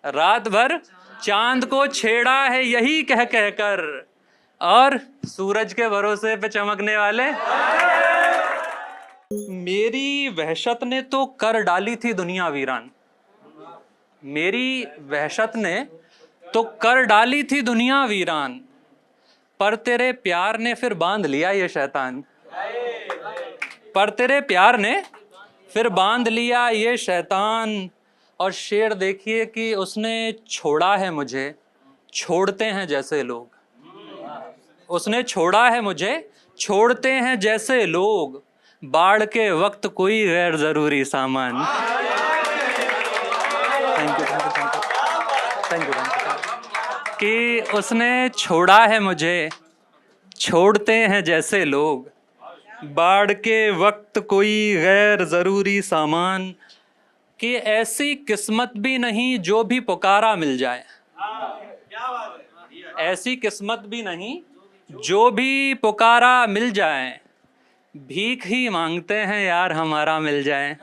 रात भर चांद को छेड़ा है यही कह कह कर, और सूरज के भरोसे पे चमकने वाले। मेरी वहशत ने तो कर डाली थी दुनिया वीरान, मेरी वहशत ने तो कर डाली थी दुनिया वीरान, पर तेरे प्यार ने फिर बांध लिया ये शैतान। पर तेरे प्यार ने फिर बांध लिया ये शैतान। और शेर देखिए कि उसने छोड़ा है मुझे, छोड़ते हैं जैसे लोग। उसने छोड़ा है मुझे, छोड़ते हैं जैसे लोग, बाढ़ के वक्त कोई गैर जरूरी सामान। थैंक यू थैंक यू कि उसने छोड़ा है मुझे, छोड़ते हैं जैसे लोग, बाढ़ के वक्त कोई गैर ज़रूरी सामान। कि ऐसी किस्मत भी नहीं जो भी पुकारा मिल जाए, ऐसी किस्मत भी नहीं जो भी पुकारा मिल जाए, भीख ही मांगते हैं यार हमारा मिल जाए।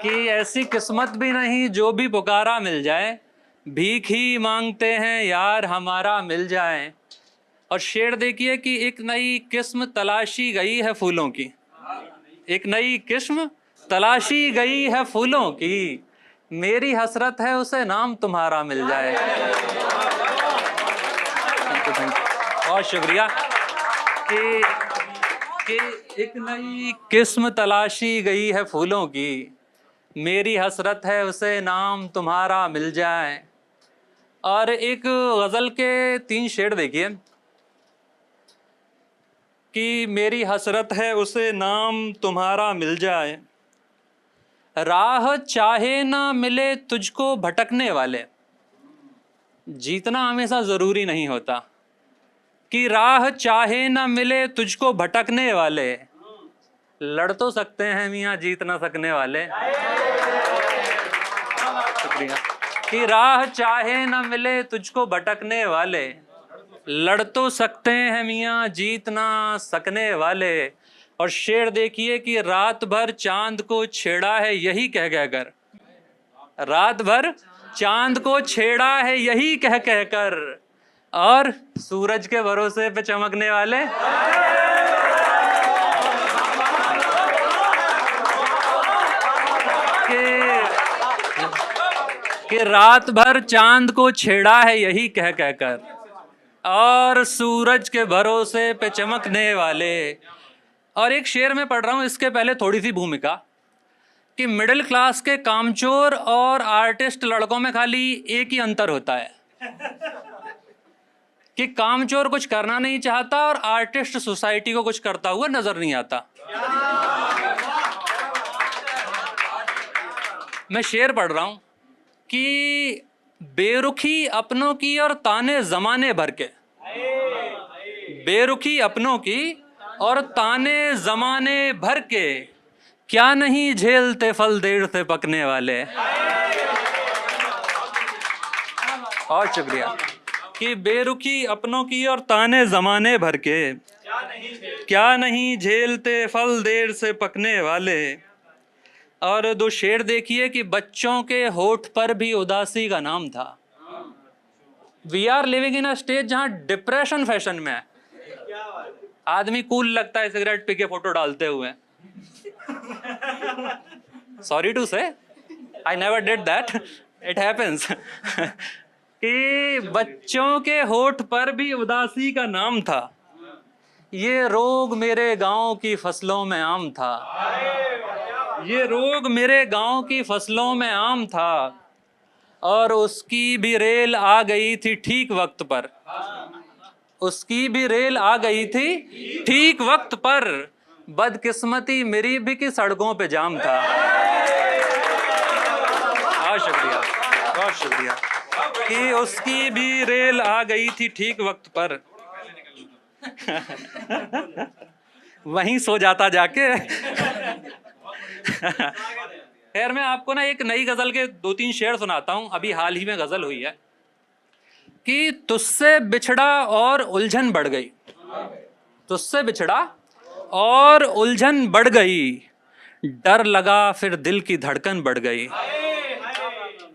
कि ऐसी किस्मत भी नहीं जो भी पुकारा मिल जाए, भीख ही मांगते हैं यार हमारा मिल जाए। और शेर देखिए कि एक नई किस्म तलाशी गई है फूलों की, एक नई किस्म तलाशी गई है फूलों की, मेरी हसरत है उसे नाम तुम्हारा मिल जाए। बहुत शुक्रिया कि एक नई किस्म तलाशी गई है फूलों की, मेरी हसरत है उसे नाम तुम्हारा मिल जाए। और एक गज़ल के 3 शेर देखिए कि मेरी हसरत है उसे नाम तुम्हारा मिल जाए। राह चाहे ना मिले तुझको भटकने वाले, जीतना हमेशा ज़रूरी नहीं होता। कि राह चाहे ना मिले तुझको भटकने वाले, लड़ तो सकते हैं मियाँ जीत ना सकने वाले। शुक्रिया। कि राह चाहे ना मिले तुझको भटकने वाले, लड़ तो सकते हैं मियाँ जीत ना सकने वाले। और शेर देखिए कि रात भर चांद को छेड़ा है यही कह कह कर, रात भर चांद को छेड़ा है यही कह कह कर, और सूरज के भरोसे पे चमकने वाले। कि रात भर चांद को छेड़ा है यही कह कह कर, और सूरज के भरोसे पे चमकने वाले। और एक शेर में पढ़ रहा हूँ, इसके पहले थोड़ी सी भूमिका, कि मिडिल क्लास के कामचोर और आर्टिस्ट लड़कों में खाली एक ही अंतर होता है कि कामचोर कुछ करना नहीं चाहता और आर्टिस्ट सोसाइटी को कुछ करता हुआ नजर नहीं आता। मैं शेर पढ़ रहा हूं कि बेरुखी अपनों की और ताने जमाने भर के, बेरुखी अपनों की और ताने जमाने भर के, क्या नहीं झेलते फल देर से पकने वाले। और शुक्रिया। कि बेरुखी अपनों की और ताने जमाने भर के, क्या नहीं झेलते फल देर से पकने वाले। और 2 शेर देखिए कि बच्चों के होठ पर भी उदासी का नाम था। We are living in a stage जहां डिप्रेशन फैशन में है, आदमी कूल लगता है सिगरेट पी के फोटो डालते हुए। सॉरी टू से, I never did that, it happens. कि बच्चों के होठ पर भी उदासी का नाम था, ये रोग मेरे गांव की फसलों में आम था, ये रोग मेरे गांव की फसलों में आम था, और उसकी भी रेल आ गई थी ठीक वक्त पर, उसकी भी रेल आ गई थी ठीक वक्त पर, बदकिस्मती मेरी भी की सड़कों पे जाम था। बहुत शुक्रिया, बहुत शुक्रिया। कि उसकी भी रेल आ गई थी ठीक वक्त पर। वहीं सो जाता जाके। खैर, मैं आपको ना एक नई गजल के 2-3 शेर सुनाता हूं, अभी हाल ही में गजल हुई है। कि तुझसे बिछड़ा और उलझन बढ़ गई, तुझसे बिछड़ा और उलझन बढ़ गई, डर लगा फिर दिल की धड़कन बढ़ गई।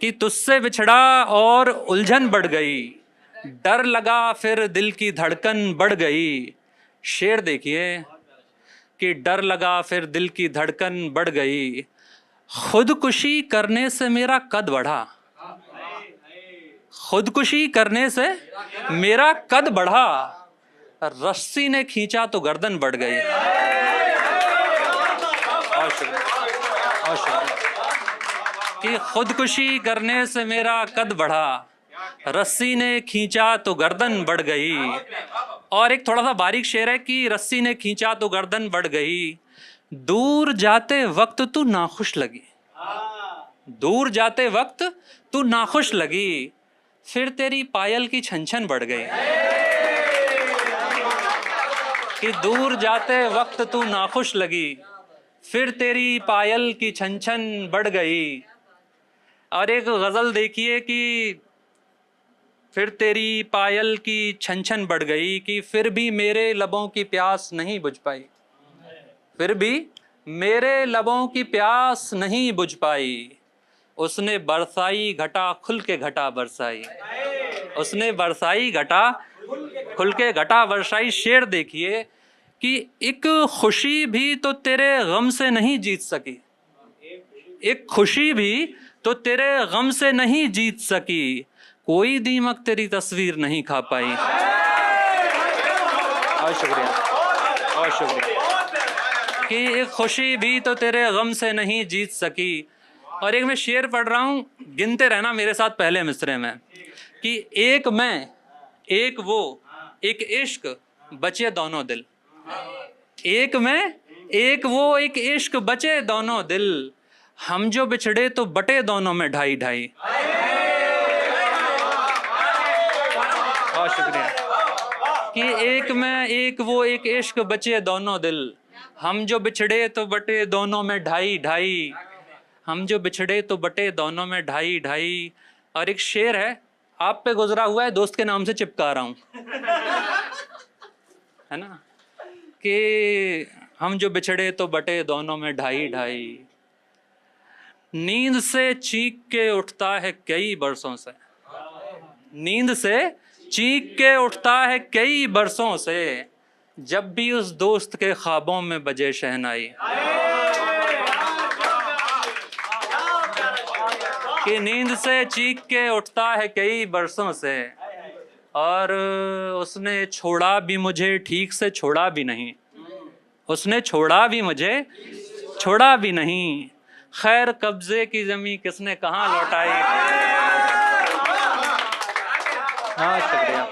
कि तुझसे बिछड़ा और उलझन बढ़ गई, डर लगा फिर दिल की धड़कन बढ़ गई। शेर देखिए कि डर लगा फिर दिल की धड़कन बढ़ गई, खुदकुशी करने से मेरा कद बढ़ा, खुदकुशी करने से मेरा कद बढ़ा, रस्सी ने खींचा तो गर्दन बढ़ गई। और शुक्रिया, और शुक्रिया। कि खुदकुशी करने से मेरा कद बढ़ा, रस्सी ने खींचा तो गर्दन बढ़ गई। और एक थोड़ा सा बारीक शेर है कि रस्सी ने खींचा तो गर्दन बढ़ गई, दूर जाते वक्त तू नाखुश लगी, दूर जाते वक्त तू नाखुश लगी, फिर तेरी पायल की छन छन बढ़ गई। कि दूर जाते वक्त तू नाखुश लगी, फिर तेरी पायल की छन छन बढ़ गई। और एक गजल देखिए कि फिर तेरी पायल की छन छन बढ़ गई, कि फिर भी मेरे लबों की प्यास नहीं बुझ पाई, फिर भी मेरे लबों की प्यास नहीं बुझ पाई। उसने बरसाई घटा खुल के घटा बरसाई, उसने बरसाई घटा खुल के घटा बरसाई। शेर देखिए कि एक खुशी भी तो तेरे गम से नहीं जीत सकी, एक खुशी भी तो तेरे गम से नहीं जीत सकी, कोई दीमक तेरी तस्वीर नहीं खा पाई। और शुक्रिया, और शुक्रिया। कि एक खुशी भी तो तेरे गम से नहीं जीत सकी। और एक मैं शेर पढ़ रहा हूँ, गिनते रहना मेरे साथ पहले मिसरे में, कि एक मैं एक वो एक इश्क बचे दोनों दिल, एक मैं एक वो एक इश्क बचे दोनों दिल, हम जो बिछड़े तो बटे दोनों में ढाई ढाई। बहुत शुक्रिया। कि एक मैं एक वो एक इश्क बचे दोनों दिल, हम जो बिछड़े तो बटे दोनों में ढाई ढाई, हम जो बिछड़े तो बटे दोनों में ढाई ढाई। और एक शेर है, आप पे गुजरा हुआ है, दोस्त के नाम से चिपका रहा हूं, है ना, कि हम जो बिछड़े तो बटे दोनों में ढाई ढाई। नींद से चीख के उठता है कई बरसों से, नींद से चीख के उठता है कई बरसों से, जब भी उस दोस्त के ख्वाबों में बजे शहनाई। कि नींद से चीख के उठता है कई बरसों से, और उसने छोड़ा भी मुझे ठीक से छोड़ा भी नहीं, उसने छोड़ा भी मुझे छोड़ा भी नहीं, खैर कब्जे की जमीन किसने कहाँ लौटाई। हाँ शुक्रिया।